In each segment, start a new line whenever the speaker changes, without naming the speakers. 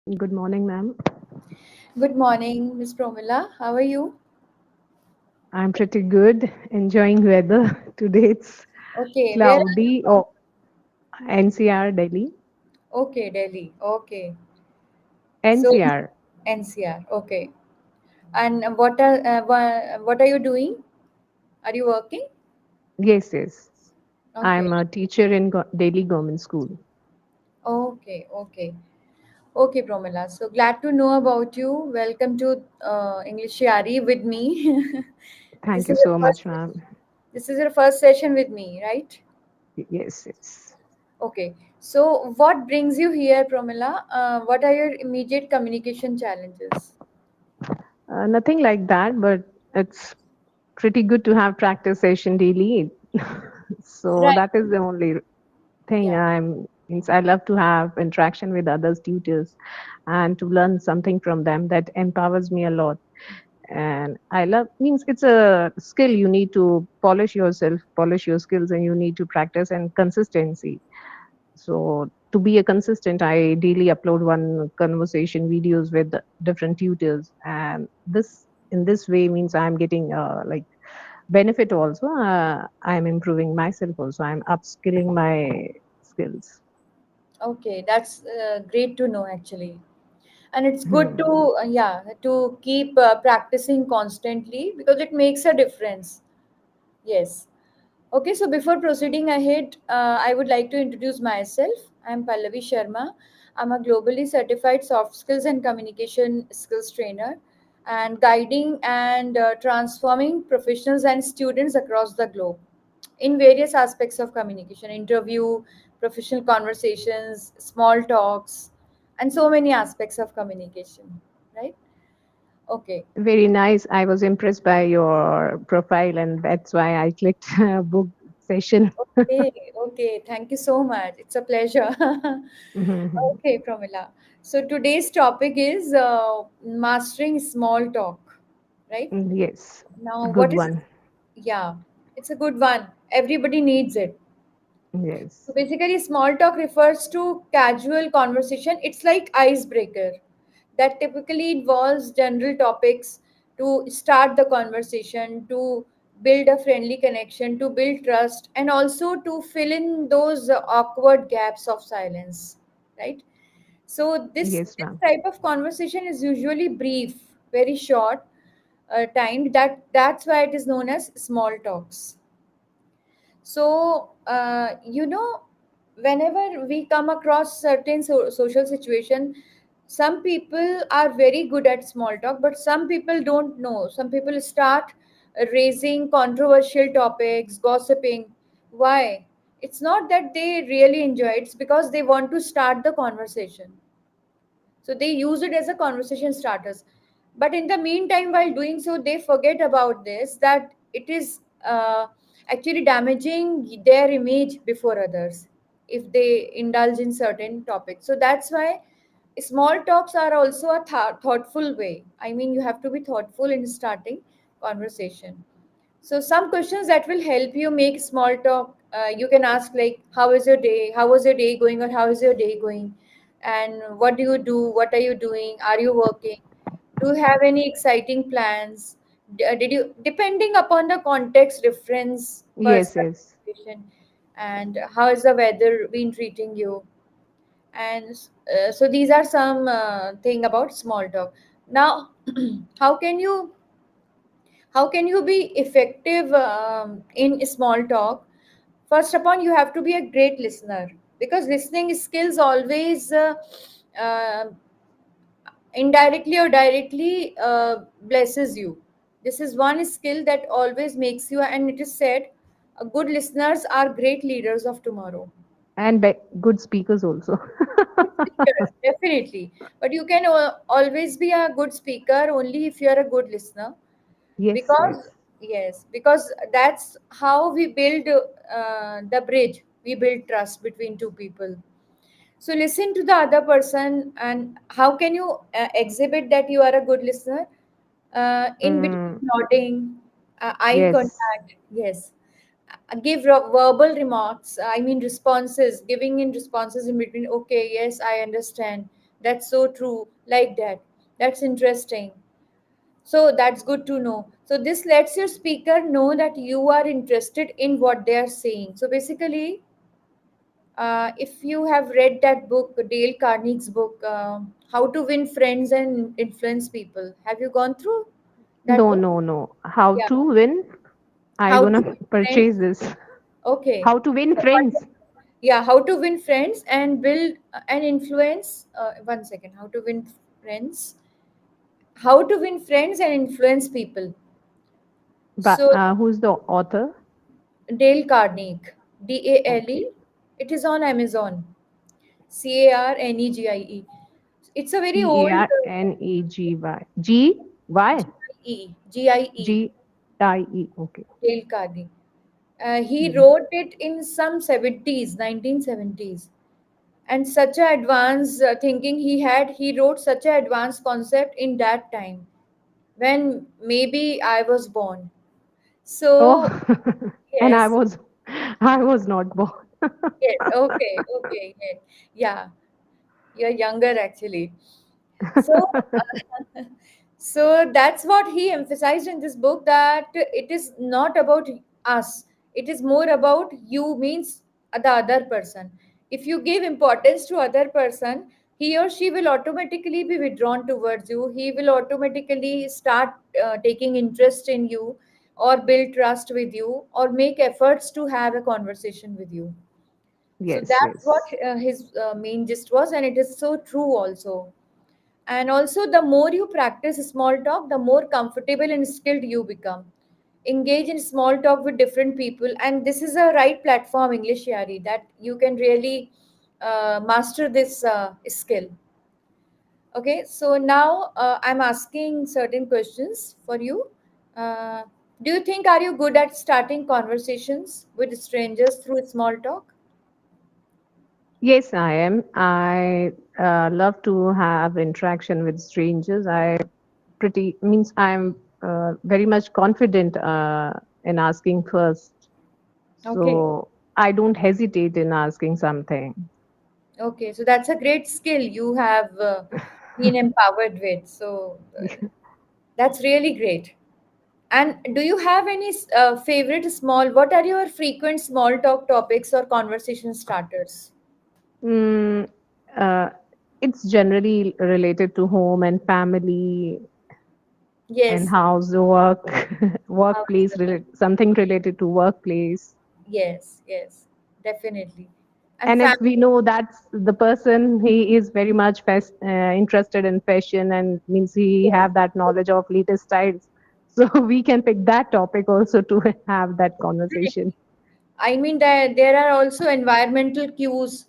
Good morning, ma'am.
Good morning, Miss Promila. How are you?
I'm pretty good. Enjoying weather. Today it's
Okay, where are you
cloudy.
from?
Oh, NCR, Delhi.
Okay, Delhi. Okay, so
NCR.
NCR. Okay, and what are you doing? Are you working?
Yes, yes.
Okay,
I'm a teacher in Delhi Government School.
okay. Okay, Promila. So glad to know about you. Welcome to EnglishYaari with me. This
Thank you
is your
so
first.
much, ma'am.
This is your first session with me, right?
Yes, yes.
Okay. So what brings you here, Promila? What are your immediate communication challenges?
Nothing like that, but it's pretty good to have practice session daily. So
Right.
that is the only thing.
Yeah.
Means I love to have interaction with others tutors and to learn something from them that empowers me a lot. And I love means it's a skill. You need to polish yourself, polish your skills, and you need to practice and consistency. So to be a consistent, I daily upload one conversation videos with different tutors, and this in this way means I'm getting like benefit also. I'm improving myself also. I'm upskilling my skills.
Okay. That's great to know actually. And it's good to,
Hmm.
to keep practicing constantly because it makes a difference. Yes. Okay. So before proceeding ahead, I would like to introduce myself. I'm Pallavi Sharma. I'm a globally certified soft skills and communication skills trainer and guiding and transforming professionals and students across the globe in various aspects of communication, interview, professional conversations, small talks, and so many aspects of communication, right? Okay.
Very nice. I was impressed by your profile, and that's why I clicked book session.
Okay, okay, thank you so much, it's a pleasure.
Mhm.
Okay, Pramila, so today's topic is mastering small talk, right?
Yes,
Now
good
what is,
one.
yeah, it's a good one, everybody needs it. So
Yes,
basically, small talk refers to casual conversation. It's like icebreaker that typically involves general topics to start the conversation, to build a friendly connection, to build trust, and also to fill in those awkward gaps of silence, right? So
yes,
this
ma'am.
type of conversation is usually brief, very short, timed. That's why it is known as small talks. So, whenever we come across certain social situation, some people are very good at small talk, but some people don't know. Some people start raising controversial topics, gossiping. Why? It's not that they really enjoy it, it's because they want to start the conversation. So they use it as a conversation starters. But in the meantime, while doing so, they forget about this that it is actually damaging their image before others if they indulge in certain topics. So that's why small talks are also a thoughtful way. I mean, you have to be thoughtful in starting conversation. So some questions that will help you make small talk. You can ask like, "How is your day? How was your day going? Or how is your day going? And what do you do? What are you doing? Are you working? Do you have any exciting plans? Did you?" Depending upon the context, reference,
Yes,
personal
yes.
situation, and how is the weather been treating you? And so these are some thing about small talk. Now, how can you be effective in small talk? First upon, you have to be a great listener because listening skills always uh, indirectly or directly blesses you. This is one skill that always makes you, and it is said, good listeners are great leaders of tomorrow.
And good speakers also.
Good speakers, definitely. But you can always be a good speaker only if you are a good listener.
Yes,
Because,
yes.
yes, because that's how we build the bridge. We build trust between two people. So listen to the other person, and how can you exhibit that you are a good listener? In between
Mm,
nodding, eye
yes.
contact, yes. Give verbal remarks, I mean responses, giving in responses in between. Okay, yes, I understand. That's so true. Like that. That's interesting. So that's good to know. So this lets your speaker know that you are interested in what they are saying. So basically, if you have read that book, Dale Carnegie's book, How to Win Friends and Influence People, have you gone through that
No,
book?
no, no. How
Yeah.
to win? I
How to
gonna
win friends.
purchase this.
Okay.
How to win
So what?
friends?
Yeah, how to win friends and build and influence. One second. How to win friends. How to win friends and influence people.
But
So
who's the author?
Dale Carnegie,
Okay.
Dale. It is on Amazon. Carnegie. It's a very old
Carnegy. G Y
Gie.
G-I-E. Okay.
Dale Carnegie. He
Mhm.
wrote it in some 70s, 1970s. And such a advanced thinking he had, he wrote such a advanced concept in that time when maybe I was born.
Oh,
So,
and
yes,
I was not born.
yes, okay, yeah, yeah, you're younger actually. So, so that's what he emphasized in this book, that it is not about us. It is more about you, means the other person. If you give importance to other person, he or she will automatically be withdrawn towards you. He will automatically start taking interest in you, or build trust with you, or make efforts to have a conversation with you. So
Yes,
that's what
yes.
his main gist was, and it is so true also. And also, the more you practice small talk, the more comfortable and skilled you become. Engage in small talk with different people, and this is a right platform, English Yari, that you can really master this skill. Okay, so now I'm asking certain questions for you. Uh, do you think, are you good at starting conversations with strangers through small talk?
Yes, I am. I love to have interaction with strangers. I pretty means I'm very much confident in asking first.
Okay.
So I don't hesitate in asking something.
Okay, so that's a great skill you have been empowered with. So that's really great. And do you have any favorite small, what are your frequent small talk topics or conversation starters?
Mm, uh, it's generally related to home and family and
Yes.
house work,
How's
workplace,
the-
something related to workplace.
Yes, yes, definitely. And
And if
family,
we know that's the person, he is very much interested in fashion and means he
yes.
have that knowledge of latest styles. So we can pick that topic also to have that conversation.
I mean that there are also environmental cues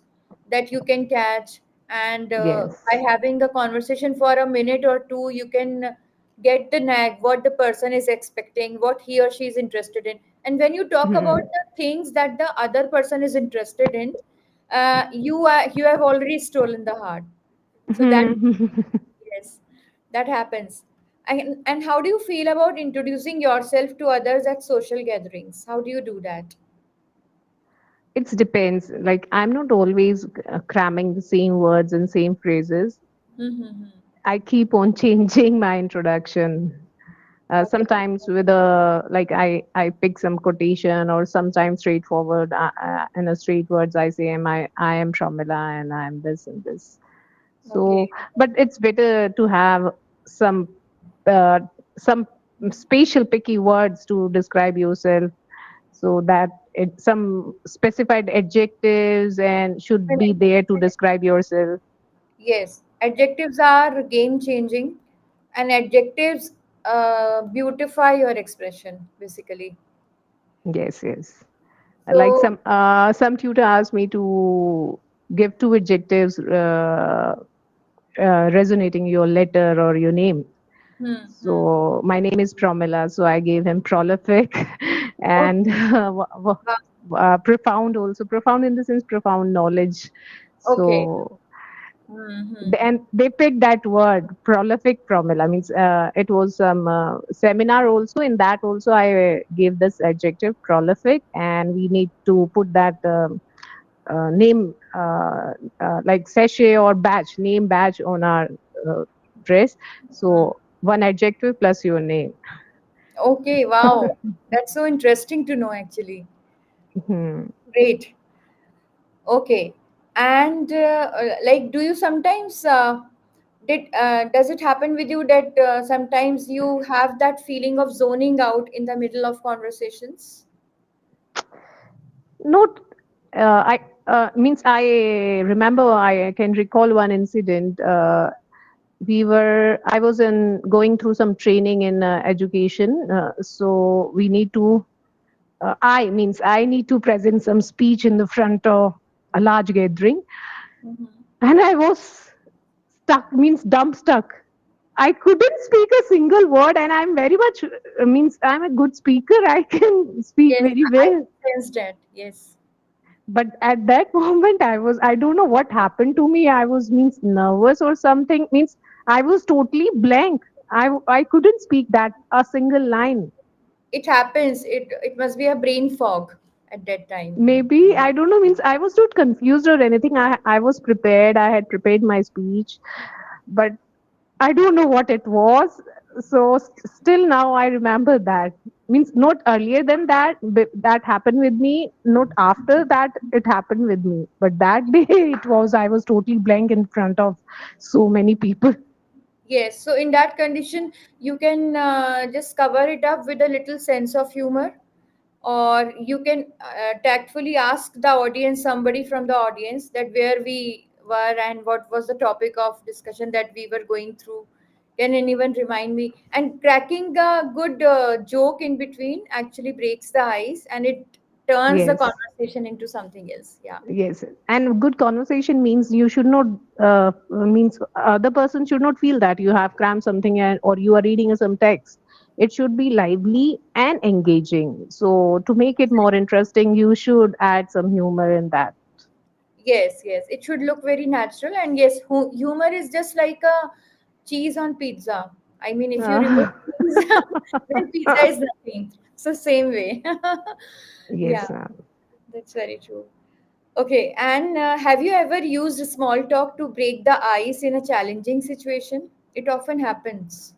that you can catch, and by
Yes.
having a conversation for a minute or two, you can get the knack what the person is expecting, what he or she is interested in. And when you talk about
Hmm.
the things that the other person is interested in, you have already stolen the heart. So that, yes, that happens. And how do you feel about introducing yourself to others at social gatherings? How do you do that?
It depends. Like I'm not always cramming the same words and same phrases.
Mm-hmm.
I keep on changing my introduction.
Okay.
Sometimes with a like I pick some quotation or sometimes straightforward in a straight words I say I am Promila and I am this and this. So,
Okay.
but it's better to have some uh, some spatial picky words to describe yourself so that some specified adjectives and should
And
be there to describe yourself.
yes, adjectives are game changing, and adjectives beautify your expression basically.
Yes, yes. Like
So,
some tutor asked me to give two adjectives resonating your letter or your name.
hmm.
So my name is Promila, so I gave him prolific and
Okay. Wow.
profound also. Profound in the sense profound knowledge.
Okay.
So
Mm-hmm.
and they picked that word prolific Promila means it was some seminar also. In that also I gave this adjective prolific, and we need to put that. name, like sachet or badge, name badge on our uh, dress. So one adjective plus your name.
Okay, wow. That's so interesting to know actually.
Hmm.
Great. Okay. And like, do you sometimes did does it happen with you that sometimes you have that feeling of zoning out in the middle of conversations?
Not, I means I remember, I can recall one incident. I was in going through some training in education, so we need to, I need to present some speech in the front of a large gathering,
Mhm.
and I was stuck, means dumb stuck. I couldn't speak a single word, and I'm very much, means I'm a good speaker. I can speak
Yes,
very
I
well.
sensed that. Yes.
But at that moment, I don't know what happened to me. I was, means, nervous or something. Means I was totally blank. I couldn't speak that a single line.
It happens. It must be a brain fog at that time.
Maybe, I don't know. Means I was not confused or anything. I was prepared. I had prepared my speech, but I don't know what it was. So still now I remember that. Means not earlier than that, that happened with me. Not after that it happened with me. But that day it was, I was totally blank in front of so many people.
Yes. So in that condition, you can just cover it up with a little sense of humor, or you can tactfully ask the audience, somebody from the audience, that where we were and what was the topic of discussion that we were going through. Can anyone remind me? And cracking a good joke in between actually breaks the ice, and it turns the
Yes.
conversation into something else. Yeah.
Yes, and good conversation means you should not, means other person should not feel that you have crammed something, and or you are reading some text. It should be lively and engaging. So to make it more interesting, you should add some humor in that.
Yes, yes. It should look very natural. And yes, humor is just like a cheese on pizza. I mean, if you remove cheese, then pizza is nothing. So, same way. Yeah,
Yes,
that's very true. Okay, and have you ever used small talk to break the ice in a challenging situation? It often happens.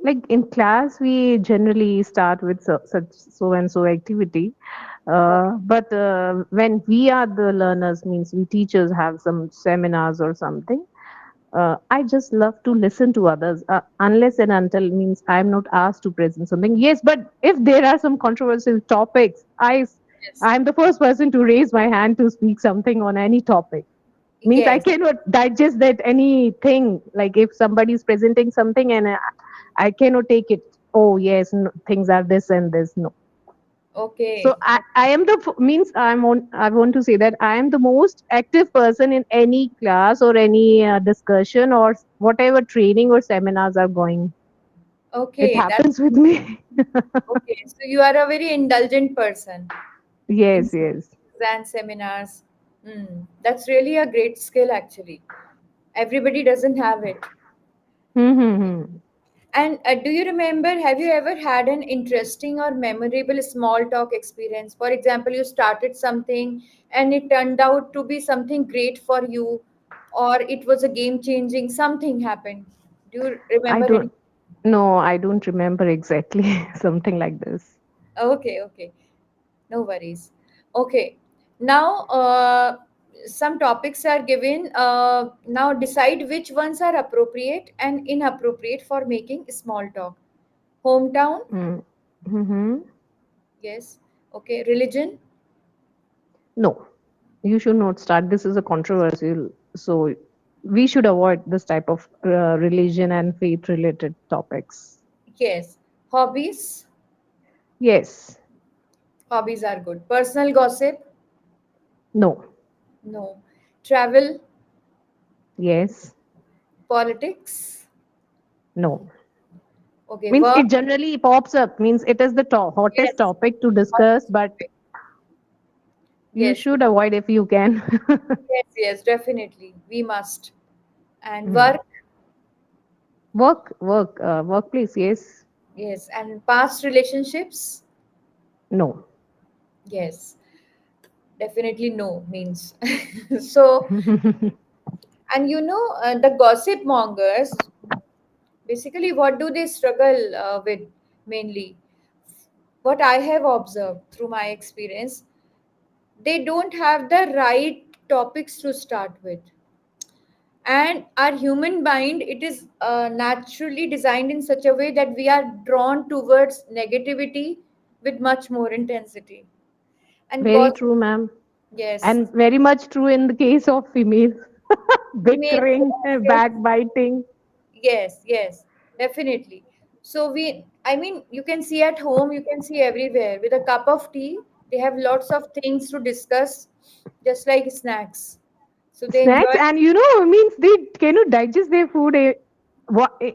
like in class we generally start with such so and so activity,
Okay.
but when we are the learners, means we teachers have some seminars or something, I just love to listen to others, unless and until, means I'm not asked to present something. Yes, but if there are some controversial topics,
Yes.
I'm the first person to raise my hand to speak something on any topic. Means I
Yes.
cannot digest that anything. Like if somebody is presenting something and I cannot take it. Oh yes, no, things are this and this. No. So
Okay.
I am the means I want to say that I am the most active person in any class or any discussion or whatever training or seminars are going. It
Okay. That's
happens with me.
okay. So, you are a very indulgent person in
Yes, yes.
and seminars. That's really a great skill, actually. Everybody doesn't have it.
Mm-hmm.
And do you remember, have you ever had an interesting or memorable small talk experience? For example, you started something and it turned out to be something great for you, or it was a game changing, something happened. Do you
I
remember any?
don't. No, I don't remember exactly something like this.
Okay, okay. No worries. Okay. Now, some topics are given. Now, decide which ones are appropriate and inappropriate for making small talk. Hometown,
Mm-hmm.
yes. Okay. Religion,
No, you should not start. This is a controversial, so we should avoid this type of religion and faith related topics.
yes. Hobbies,
Yes.
hobbies are good. Personal gossip,
No.
no. Travel,
Yes.
politics,
No.
okay.
Means
Work,
it generally pops up. Means it is the hottest
yes.
topic to discuss,
Hottest
but
topic.
you
Yes,
should avoid if you can.
yes, yes, definitely. We must. And
Hmm.
work,
Workplace. Yes.
yes. And past relationships,
No.
yes. Definitely no means. So, and the gossip mongers, basically, what do they struggle with mainly? What I have observed through my experience, they don't have the right topics to start with. And our human mind, it is naturally designed in such a way that we are drawn towards negativity with much more intensity. And
Very
gossip,
true, ma'am.
yes,
And very much true in the case of females.
email,
Bickering,
yes, yes,
backbiting.
yes, yes, definitely. So I mean, you can see at home, you can see everywhere. With a cup of tea, they have lots of things to discuss, just like snacks. So they
Snacks,
enjoy.
and means they cannot digest their food.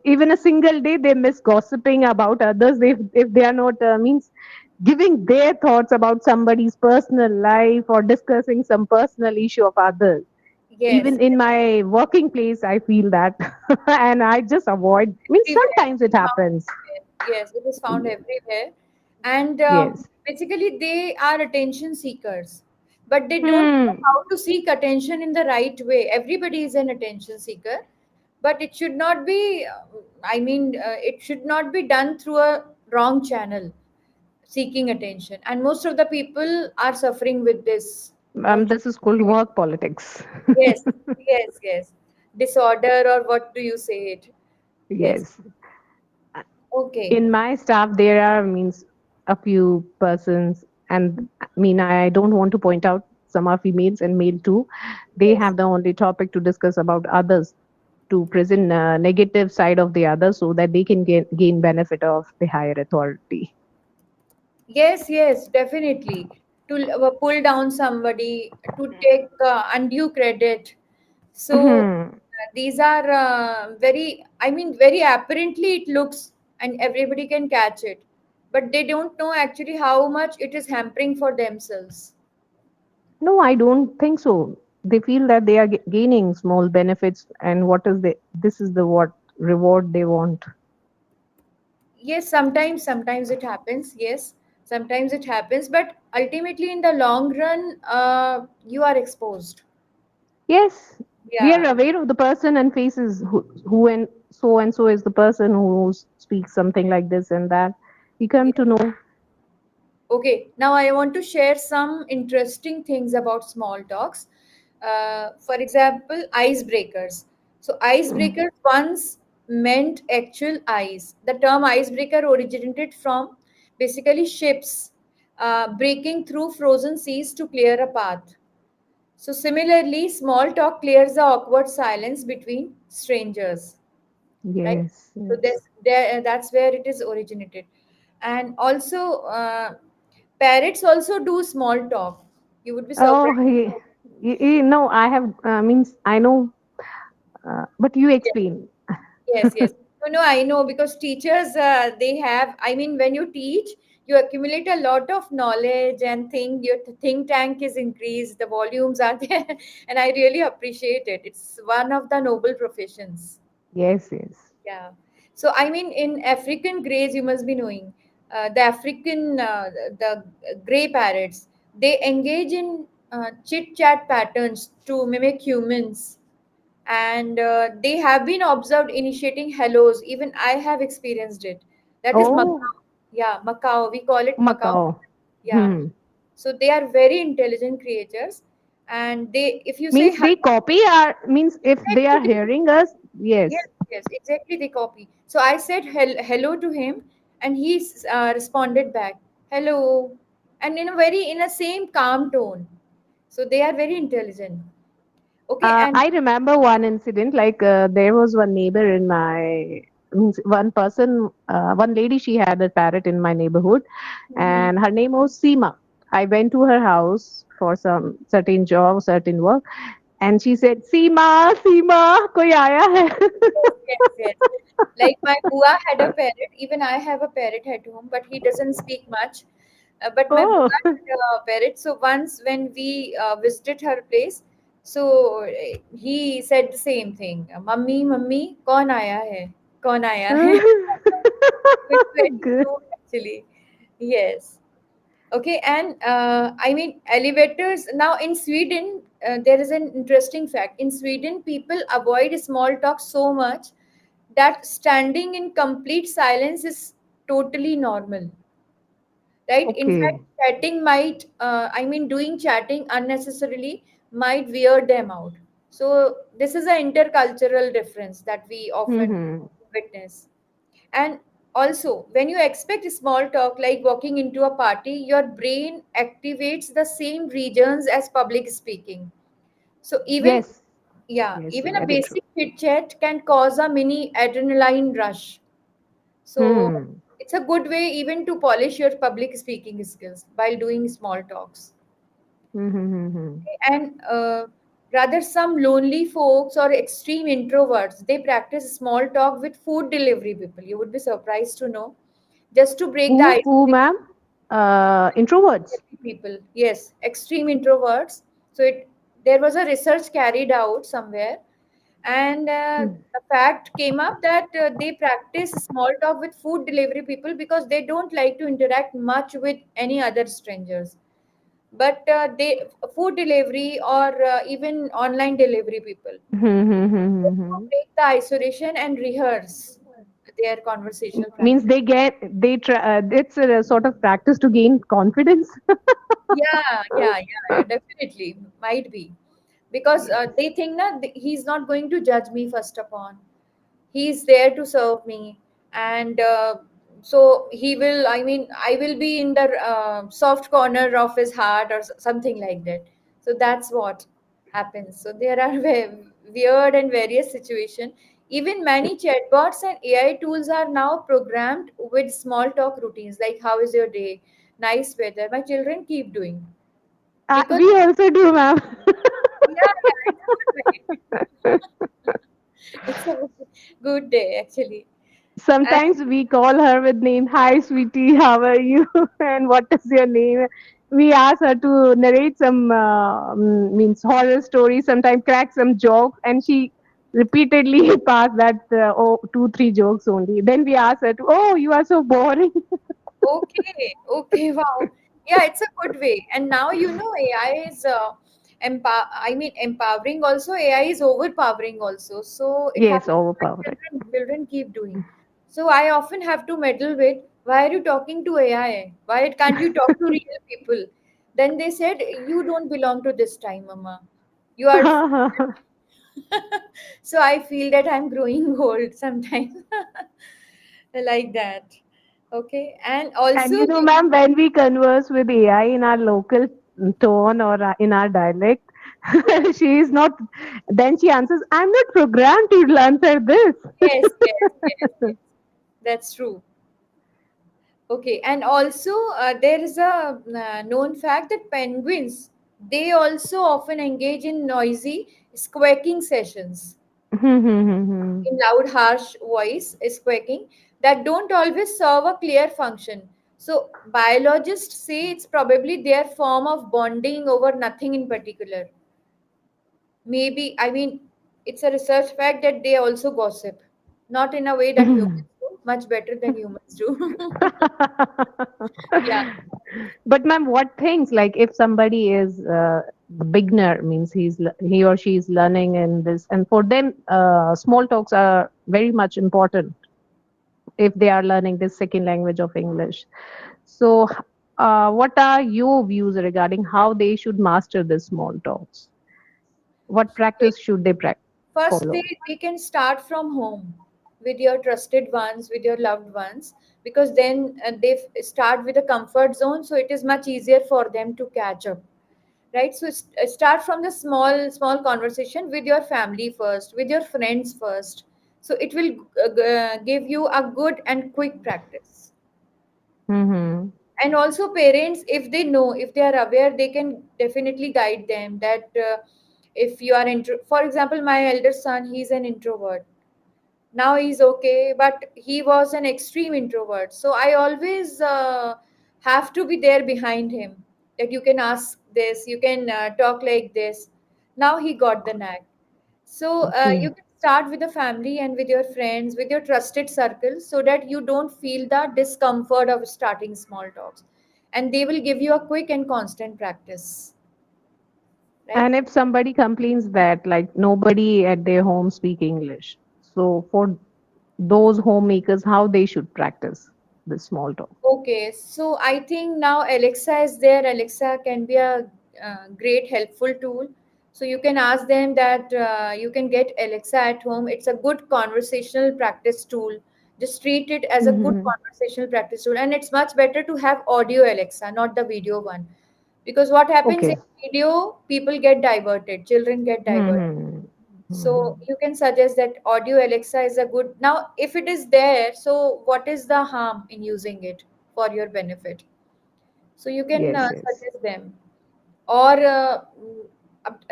Even a single day, they miss gossiping about others. If they are not means giving their thoughts about somebody's personal life or discussing some personal issue of others.
Yes,
Even in my working place, I feel that, and I just avoid. Means
everywhere.
sometimes
It
it
is found
happens.
everywhere. Yes, it is found everywhere. And
Yes.
basically, they are attention seekers, but they don't know
Hmm.
how to seek attention in the right way. Everybody is an attention seeker, but it should not be, it should not be done through a wrong channel, seeking attention. And most of the people are suffering with this. Don't you
This is called
think?
work politics.
Yes, yes, yes. Disorder, or what do you say it? Yes.
Yes.
Okay.
In my staff there are means a few persons, and I don't want to point out, some are females and male too. They
Yes.
have the only topic to discuss about others, to present negative side of the other so that they can gain benefit of the higher authority.
Yes, yes, definitely. To pull down somebody, to take undue credit. So
Mhm.
these are very apparently it looks, and everybody can catch it, but they don't know actually how much it is hampering for themselves.
No, I don't think so. They feel that they are gaining small benefits, and what is the this is the what reward they want.
Yes, sometimes it happens. Yes, sometimes it happens, but ultimately in the long run, you are exposed.
Yes, we are
Yeah.
aware of the person and faces and so is the person who speaks something like this and that. We come
Yeah.
to know.
Okay, now I want to share some interesting things about small talks. For example, icebreakers. So, icebreakers once meant actual ice. The term icebreaker originated from basically ships breaking through frozen seas to clear a path. So, similarly, small talk clears the awkward silence between strangers, right?
Yes,
So
yes.
that's where it is originated. And also parrots also do small talk. You would be
Oh,
surprised.
no, I have means I know, but you
Yes,
explain.
yes, yes. No, no, I know, because teachers, they have, I mean, when you teach, you accumulate a lot of knowledge, and think your think tank is increased, the volumes are there, and I really appreciate it. It's one of the noble professions.
Yes, yes.
Yeah. So I mean, in African greys, you must be knowing the African the gray parrots. They engage in chit chat patterns to mimic humans, and they have been observed initiating hellos. Even I have experienced it. That is
Oh,
Macau. Yeah, Macau. We call it Macau.
Macau.
Yeah.
Hmm.
So they are very intelligent creatures, and if you say
Means they
hello,
copy our means if they are
exactly.
hearing us.
Yes,
Yes.
yes, exactly. They copy. So I said hello to him, and he responded back, hello, and in a same calm tone. So they are very intelligent. Okay, and
I remember one incident. Like there was one neighbor in my means one person, one lady. She had a parrot in my neighborhood,
Mhm.
and her name was Seema. I went to her house for some certain job, certain work, and she said, "Seema, Seema, koi aaya hai?"
Yes, yes, yes. Like my bua had a parrot. Even I have a parrot at home, but he doesn't speak much. But my
Oh,
bua had a parrot. So once when we visited her place, so he said the same thing. Mummy, mummy, कौन आया है? कौन आया है? Which very
good.
true actually. Yes. Okay, and I mean elevators. Now in Sweden, there is an interesting fact. In Sweden, people avoid small talk so much that standing in complete silence is totally normal, right? In fact,
Okay.
chatting might I mean doing chatting unnecessarily might weird them out. So this is an intercultural difference that we often
Mm-hmm.
witness. And also, when you expect small talk like walking into a party, your brain activates the same regions as public speaking. So even,
Yes.
yeah,
Yes,
even a
very true.
basic chit chat can cause a mini adrenaline rush. So
Hmm.
it's a good way even to polish your public speaking skills while doing small talks.
Mm-hmm.
And rather, some lonely folks or extreme introverts, they practice small talk with food delivery people. You would be surprised to know, just to break the ice
Who,
with
ma'am? Introverts.
people. Yes, extreme introverts. So there was a research carried out somewhere, and the fact came up that they practice small talk with food delivery people because they don't like to interact much with any other strangers. But they food delivery or even online delivery people, they
Mm-hmm.
break the isolation and rehearse their conversational
Means
practice.
it's a sort of practice to gain confidence.
Yeah, definitely might be because they think that he's not going to judge me first upon. He's there to serve me, and so he will. I mean, I will be in the soft corner of his heart or something like that. So that's what happens. So there are weird and various situations. Even many chatbots and AI tools are now programmed with small talk routines like "How is your day?" "Nice weather." My children keep doing because
We also do, ma'am.
yeah, it's a good way. It's a good day actually. And
Sometimes we call her with name. Hi, sweetie, how are you? And what is your name? We ask her to narrate some means horror story. Sometimes crack some joke, and she repeatedly pass that two, three jokes only. Then we ask her to, oh, you are so boring.
okay, wow. Yeah, it's a good way. And now AI is empowering also. AI is overpowering also. So it
Yes,
happens my
overpowering.
children keep doing. So I often have to meddle with, why are you talking to AI? Why can't you talk to real people? Then they said, you don't belong to this time, Mama. You are so I feel that I'm growing old sometimes. Like that. Okay. And
And
also
ma'am, when we converse with AI in our local tone or in our dialect, she is not, then she answers, I'm not programmed to answer this.
yes. That's true. Okay, and also there is a known fact that penguins, they also often engage in noisy squawking sessions, in loud, harsh voice squawking that don't always serve a clear function. So biologists say it's probably their form of bonding over nothing in particular. Maybe, I mean, it's a research fact that they also gossip, not in a way that humans do, much better than humans do. Yeah.
But ma'am, what things like if somebody is beginner means he or she is learning in this, and for them, small talks are very much important if they are learning this second language of English. So, what are your views regarding how they should master this small talks? What
Okay.
practice should they
First,
follow?
they can start from home with your trusted ones, with your loved ones, because then they start with a comfort zone, so it is much easier for them to catch up, right? So start from the small conversation with your family first, with your friends first. So it will give you a good and quick practice.
Mm-hmm.
And also parents, if they know, if they are aware, they can definitely guide them that if you are for example, my elder son, he's an introvert. Now he's okay, but he was an extreme introvert, so I always have to be there behind him, that you can ask this, you can talk like this. Now he got the knack. So you
Okay.
can start with the family and with your friends, with your trusted circle, so that you don't feel the discomfort of starting small talks. and they will give you a quick and constant practice, right?
And if somebody complains that like nobody at their home speak English, so for those homemakers, how they should practice the small talk?
Okay, so I think now Alexa is there. Alexa can be a great helpful tool. So you can ask them that you can get Alexa at home. It's a good conversational practice tool. Just treat it as a good
Mm-hmm.
conversational practice tool. And it's much better to have audio Alexa, not the video one. Because what happens in
Okay.
video, people get diverted, children get diverted.
Mm-hmm.
So
Mm-hmm.
you can suggest that audio Alexa is a good. Now, if it is there, so what is the harm in using it for your benefit? So you can
Yes, yes.
suggest them. Or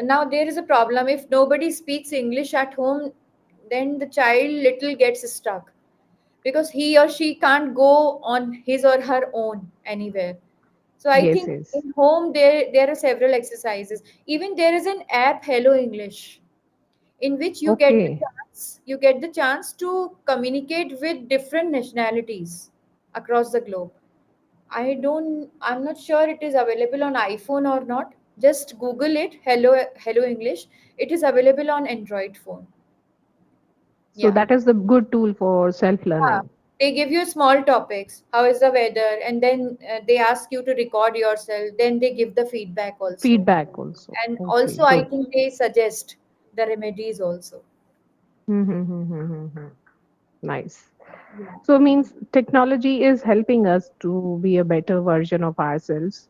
now there is a problem. If nobody speaks English at home, then the child little gets stuck because he or she can't go on his or her own anywhere. So I
Yes,
think
yes.
in home there are several exercises. Even there is an app, Hello English, in which
Okay.
you get the chance to communicate with different nationalities across the globe. I'm not sure it is available on iPhone or not. Just Google it, Hello English. It is available on Android phone.
So
Yeah.
that is the good tool for
Yeah.
self-learning.
They give you small topics. How is the weather? And then they ask you to record yourself. Then they give the feedback also.
Feedback also.
And
Okay,
also, I
good.
think they suggest the remedies also.
Mm-hmm. Nice.
Yeah.
So means technology is helping us to be a better version of ourselves,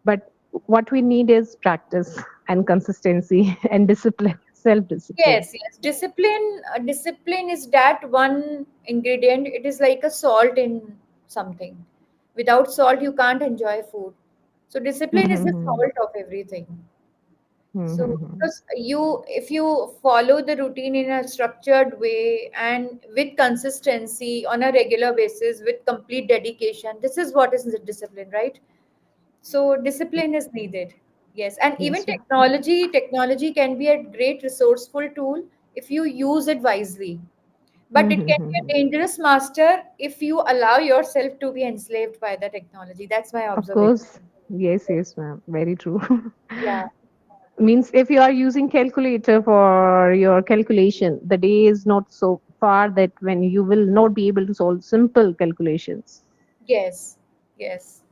but what we need is practice and consistency and discipline, self-discipline.
Yes. Discipline is that one ingredient. It is like a salt in something. Without salt, you can't enjoy food. So discipline is the
Mm-hmm.
salt of everything. So
Mm-hmm.
because if you follow the routine in a structured way and with consistency on a regular basis, with complete dedication, this is what is the discipline, right? So discipline is needed. Yes, and even
Yes, ma'am.
technology can be a great resourceful tool if you use it wisely. But it can be a
Mm-hmm.
dangerous master if you allow yourself to be enslaved by the technology. That's my
Of
observation.
course. Yes, ma'am. Very true.
Yeah.
Means if you are using calculator for your calculation, the day is not so far that when you will not be able to solve simple calculations.
Yes. Yes.